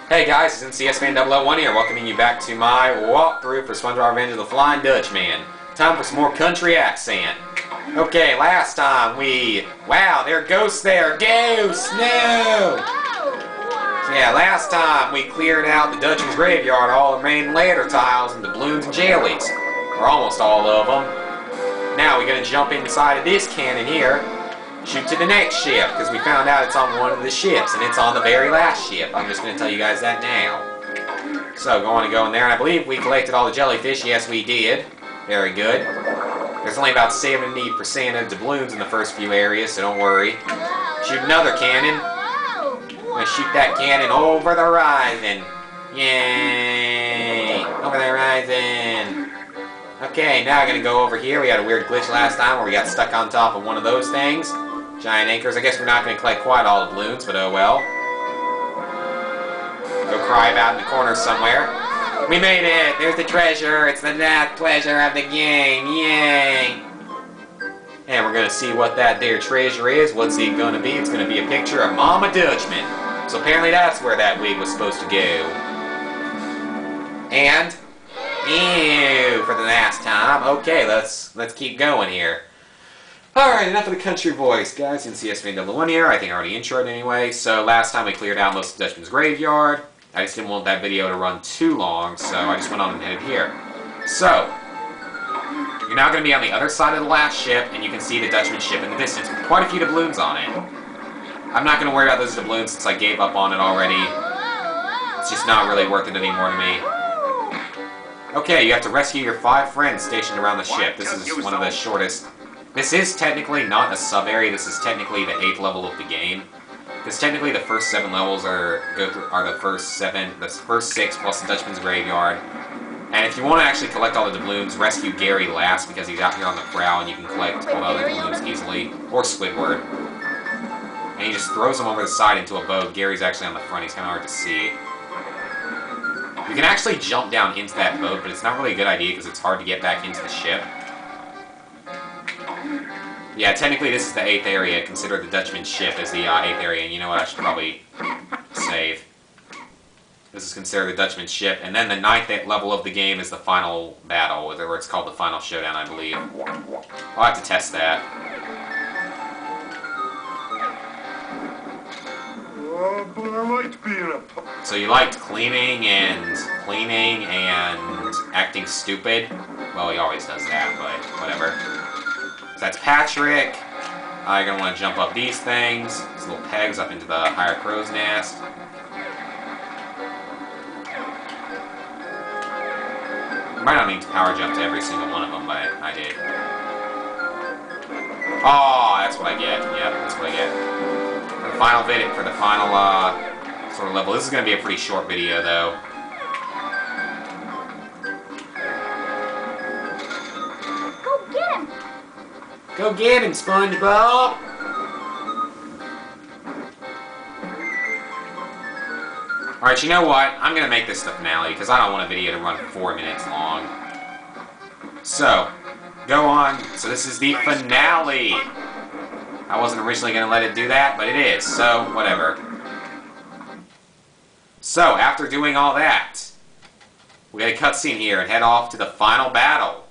Hey guys, it's MCSFan001 here, welcoming you back to my walkthrough for SpongeBob Revenge of the Flying Dutchman. Time for some more country accent. Okay, last time wow, there are ghosts there! Ghosts! No! Yeah, last time we cleared out the Dutchmans Graveyard, all the main ladder tiles and doubloons and jellies. Or almost all of them. Now we're gonna jump inside of this cannon here. Shoot to the next ship, because we found out it's on one of the ships, and it's on the very last ship. I'm just going to tell you guys that now. So, going to go in there, and I believe we collected all the jellyfish. Yes, we did. Very good. There's only about 70% of doubloons in the first few areas, so don't worry. Shoot another cannon. I'm going to shoot that cannon over the horizon. Yay! Over the horizon. Okay, now I'm going to go over here. We had a weird glitch last time where we got stuck on top of one of those things. Giant anchors. I guess we're not going to collect quite all the balloons, but oh well. Go cry about in the corner somewhere. We made it! There's the treasure! It's the last treasure of the game! Yay! And we're going to see what that there treasure is. What's it going to be? It's going to be a picture of Mama Dutchman. So apparently that's where that wig was supposed to go. And... ew, for the last time. Okay, let's keep going here. Alright, enough of the country voice, guys. MCSFan001 here. I think I already introed anyway. So last time we cleared out most of the Dutchman's Graveyard. I just didn't want that video to run too long, so I just went on and headed here. So, you're now going to be on the other side of the last ship, and you can see the Dutchman ship in the distance with quite a few doubloons on it. I'm not going to worry about those doubloons since I gave up on it already. It's just not really worth it anymore to me. Okay, you have to rescue your 5 friends stationed around the ship. This is one of the shortest. This is technically not a sub-area. This is technically the 8th level of the game. Because technically the first 7 levels are the first 6 plus the Dutchman's Graveyard. And if you want to actually collect all the doubloons, rescue Gary last because he's out here on the prow and you can collect all the other doubloons easily. Or Squidward. And he just throws them over the side into a boat. Gary's actually on the front. He's kind of hard to see. You can actually jump down into that boat, but it's not really a good idea because it's hard to get back into the ship. Yeah, technically this is the 8th area. Consider the Dutchman ship as the 8th area, and you know what, I should probably save. This is considered the Dutchman ship, and then the 9th level of the game is the final battle, or it's called the final showdown, I believe. I'll have to test that. So you liked cleaning and acting stupid? Well, he always does that, but whatever. So that's Patrick. You're going to want to jump up these things. These little pegs up into the higher crow's nest. You might not need to power jump to every single one of them, but I did. Oh, that's what I get. Yep, that's what I get. For the final sort of level. This is going to be a pretty short video, though. Go get him! Go get him, SpongeBob! Alright, you know what? I'm going to make this the finale, because I don't want a video to run 4 minutes long. So, go on. So this is the finale! I wasn't originally going to let it do that, but it is, so whatever. So, after doing all that, we got a cutscene here and head off to the final battle.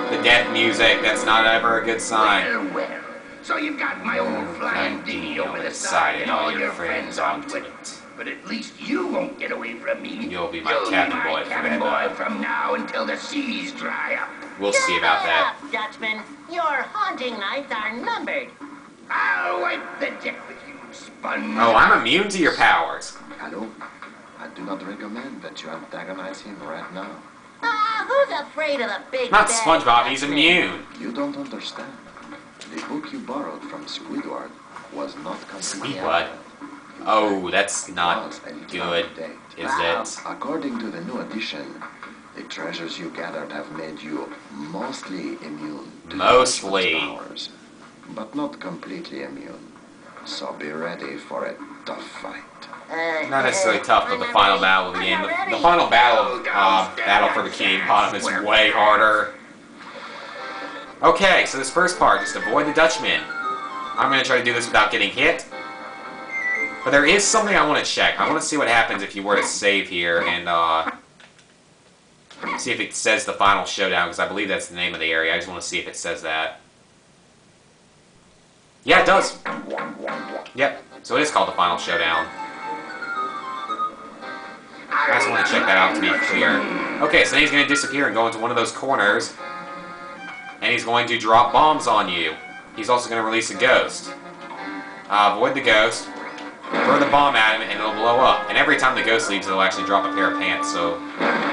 The death music, that's not ever a good sign. Well, so you've got my old flying dinghy over the side and all your friends onto it. But at least you won't get away from me. You'll be my cabin boy from now until the seas dry up. We'll see about that. Shut up, Dutchman. Your haunting nights are numbered. I'll wipe the deck with you, Sponge. Oh, I'm immune to your powers. Hello? I do not recommend that you antagonize him right now. Who's afraid of the big Not bad SpongeBob, Dutchman? he's immune. You don't understand. The book you borrowed from Squidward was not completely Squidward? Oh, that's not good, is it? According to the new edition, the treasures you gathered have made you mostly immune to Mostly. powers, but not completely immune. So be ready for a tough fight. Not necessarily tough, but the final battle of the game. The final battle for the King Bottom is way harder. Okay, so this first part, just avoid the Dutchman. I'm going to try to do this without getting hit. But there is something I want to check. I want to see what happens if you were to save here and see if it says the final showdown, because I believe that's the name of the area. I just want to see if it says that. Yeah, it does. Yep, so it is called the final showdown. I just want to check that out to be clear. Okay, so then he's going to disappear and go into one of those corners. And he's going to drop bombs on you. He's also going to release a ghost. Avoid the ghost. Throw the bomb at him and it'll blow up. And every time the ghost leaves, it'll actually drop a pair of pants, so...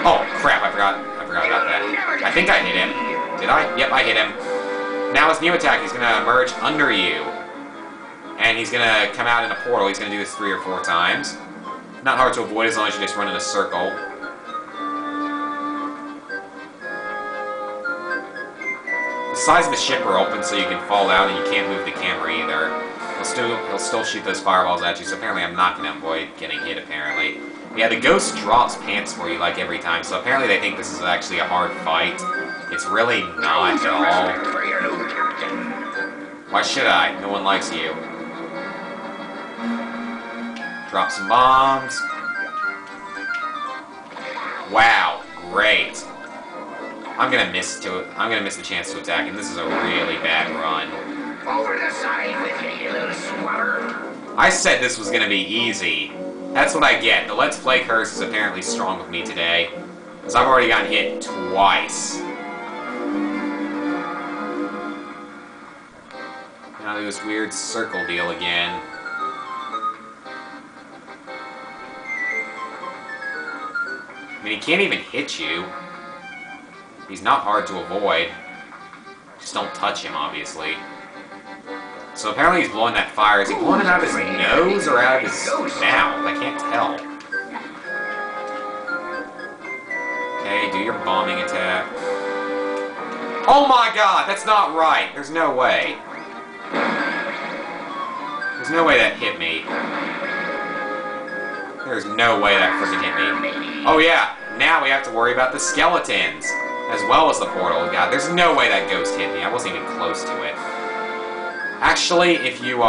Oh, crap, I forgot about that. I think I hit him. Did I? Yep, I hit him. Now his new attack, he's going to emerge under you. And he's going to come out in a portal. He's going to do this 3 or 4 times. Not hard to avoid as long as you just run in a circle. The sides of the ship are open so you can fall out and you can't move the camera either. He'll still shoot those fireballs at you, so apparently I'm not going to avoid getting hit, apparently. Yeah, the ghost drops pants for you, like, every time, so apparently they think this is actually a hard fight. It's really not at all. Why should I? No one likes you. Drop some bombs. Wow, great. I'm gonna miss the chance to attack him. This is a really bad run. Over the side with you, you little swabber. I said this was gonna be easy. That's what I get. The Let's Play curse is apparently strong with me today, because I've already gotten hit twice. Now do this weird circle deal again. I mean, he can't even hit you. He's not hard to avoid. Just don't touch him, obviously. So apparently he's blowing that fire. Is he blowing it out of his nose or out of his mouth? I can't tell. Okay, do your bombing attack. Oh my god, that's not right. There's no way. There's no way that hit me. There's no way that freaking hit me. Oh yeah, now we have to worry about the skeletons, as well as the portal. God, there's no way that ghost hit me. I wasn't even close to it. Actually, if you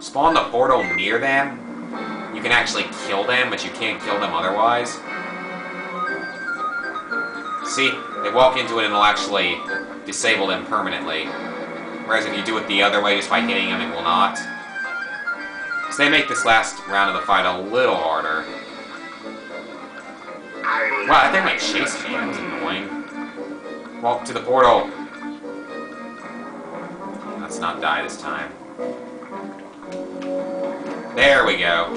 spawn the portal near them, you can actually kill them, but you can't kill them otherwise. See, they walk into it and it'll actually disable them permanently. Whereas if you do it the other way, just by hitting them, it will not. So they make this last round of the fight a little harder. Wow, I think my chase me. That was annoying. Walk to the portal. Let's not die this time. There we go.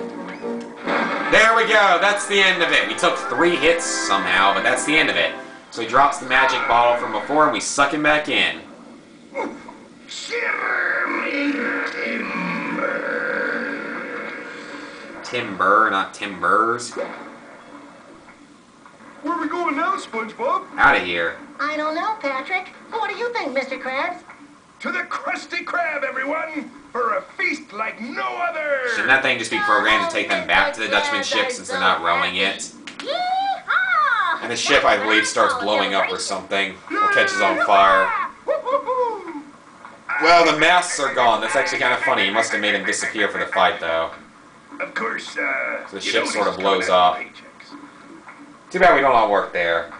There we go! That's the end of it. We took 3 hits somehow, but that's the end of it. So he drops the magic bottle from before and we suck him back in. Timber, not timbers. Where are we going now, SpongeBob? Out of here. I don't know, Patrick. What do you think, Mr. Krabs? To the Krusty Krab, everyone! For a feast like no other! Shouldn't that thing just be programmed to take them back to the Dutchman ship since they're not rowing it? Yeehaw! And the ship, I believe, starts blowing up or something. Or catches on fire. Well, the masks are gone. That's actually kind of funny. You must have made him disappear for the fight, though. Of course, So the ship sort of blows up. Too bad we don't all work there.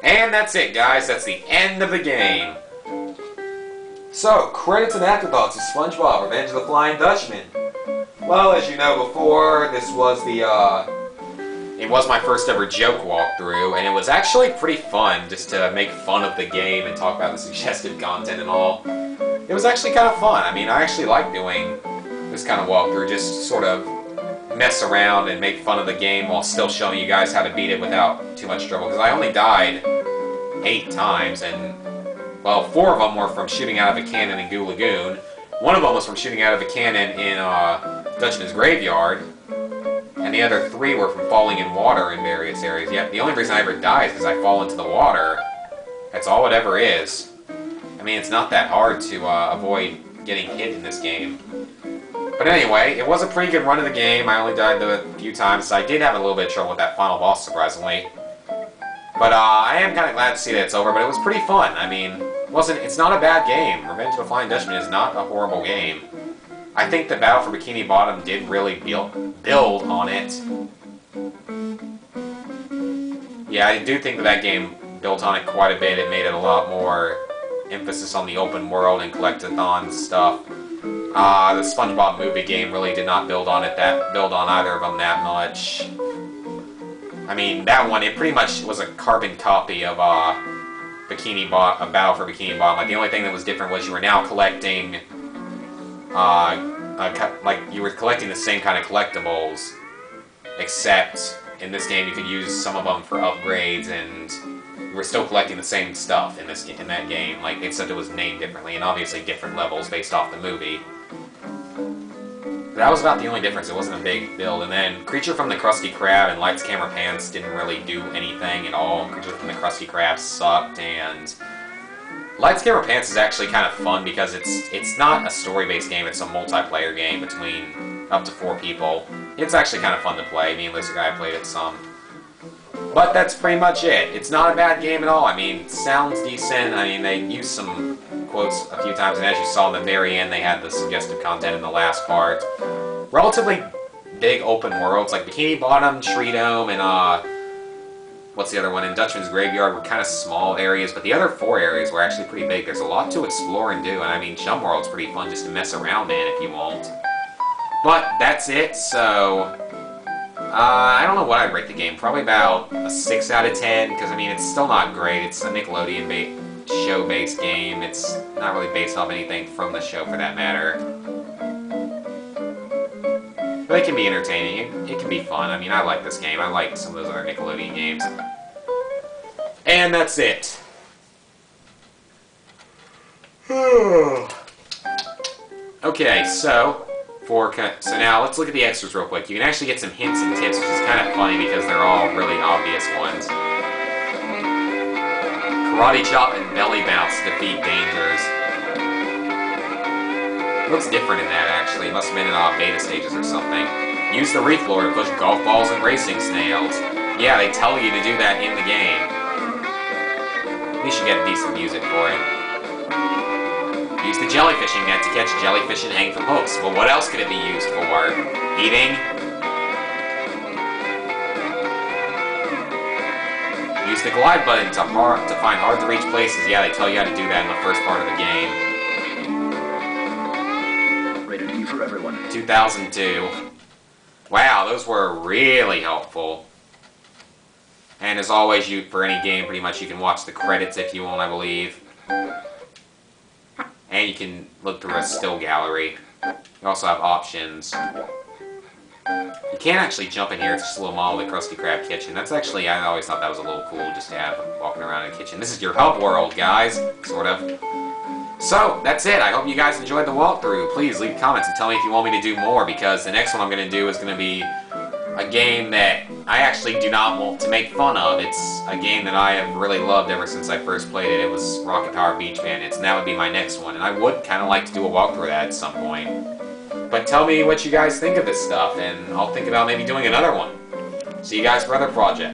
And that's it, guys. That's the end of the game. So, credits and afterthoughts of SpongeBob Revenge of the Flying Dutchman. Well, as you know before, this was it was my first ever joke walkthrough, and it was actually pretty fun just to make fun of the game and talk about the suggested content and all. It was actually kind of fun. I mean, I actually like doing this kind of walkthrough, just sort of mess around and make fun of the game while still showing you guys how to beat it without too much trouble. Because I only died 8 times, and, well, 4 of them were from shooting out of a cannon in Goo Lagoon. 1 of them was from shooting out of a cannon in Dutchmans Graveyard. And the other 3 were from falling in water in various areas. Yet the only reason I ever die is because I fall into the water. That's all it ever is. I mean, it's not that hard to avoid getting hit in this game. But anyway, it was a pretty good run of the game. I only died a few times, so I did have a little bit of trouble with that final boss, surprisingly. But I am kind of glad to see that it's over, but it was pretty fun. I mean, it's not a bad game. Revenge of the Flying Dutchman is not a horrible game. I think the Battle for Bikini Bottom did really build on it. Yeah, I do think that game built on it quite a bit. It made it a lot more emphasis on the open world and collectathon stuff. The SpongeBob movie game really did not build on either of them that much. I mean, that one, it pretty much was a carbon copy of Battle for Bikini Bottom. Like, the only thing that was different was you were now collecting, you were collecting the same kind of collectibles, except in this game you could use some of them for upgrades, and you were still collecting the same stuff in that game, like, except it was named differently, and obviously different levels based off the movie. That was about the only difference. It wasn't a big build. And then Creature from the Krusty Krab and Lights, Camera, Pants didn't really do anything at all. Creature from the Krusty Krab sucked, and Lights, Camera, Pants is actually kind of fun because it's not a story-based game. It's a multiplayer game between up to 4 people. It's actually kind of fun to play. Me and Lizard Guy played it some. But that's pretty much it. It's not a bad game at all. I mean, it sounds decent. I mean, they used some quotes a few times, and as you saw in the very end, they had the suggestive content in the last part. Relatively big open worlds, like Bikini Bottom, Tree Dome, and what's the other one? And Dutchmans Graveyard were kind of small areas, but the other 4 areas were actually pretty big. There's a lot to explore and do, and I mean, Chum World's pretty fun just to mess around in if you want. But that's it, so I don't know what I'd rate the game. Probably about a 6 out of 10, because I mean, it's still not great. It's a Nickelodeon show-based game. It's not really based off anything from the show, for that matter. But it can be entertaining. It can be fun. I mean, I like this game. I like some of those other Nickelodeon games. And that's it. Okay, so now let's look at the extras real quick. You can actually get some hints and tips, which is kind of funny because they're all really obvious ones. Karate Chop and Belly Bounce defeat dangers. It looks different in that, actually. It must have been in beta stages or something. Use the reef lure to push golf balls and racing snails. Yeah, they tell you to do that in the game. You should get decent music for it. Use the jellyfishing net to catch jellyfish and hang from hooks. Well, what else could it be used for? Eating? Use the glide button to find hard-to-reach places. Yeah, they tell you how to do that in the first part of the game. Rated E for everyone. 2002. Wow, those were really helpful. And as always, for any game, pretty much you can watch the credits if you want, I believe. And you can look through a still gallery. You also have options. You can't actually jump in here. It's just a little model of the Krusty Krab kitchen. That's actually, I always thought that was a little cool just to have walking around in a kitchen. This is your hub world, guys. Sort of. So, that's it. I hope you guys enjoyed the walkthrough. Please leave comments and tell me if you want me to do more, because the next one I'm going to do is going to be a game that I actually do not want to make fun of. It's a game that I have really loved ever since I first played it. It was Rocket Power Beach Bandits, and that would be my next one. And I would kind of like to do a walkthrough of that at some point. But tell me what you guys think of this stuff, and I'll think about maybe doing another one. See you guys for other projects.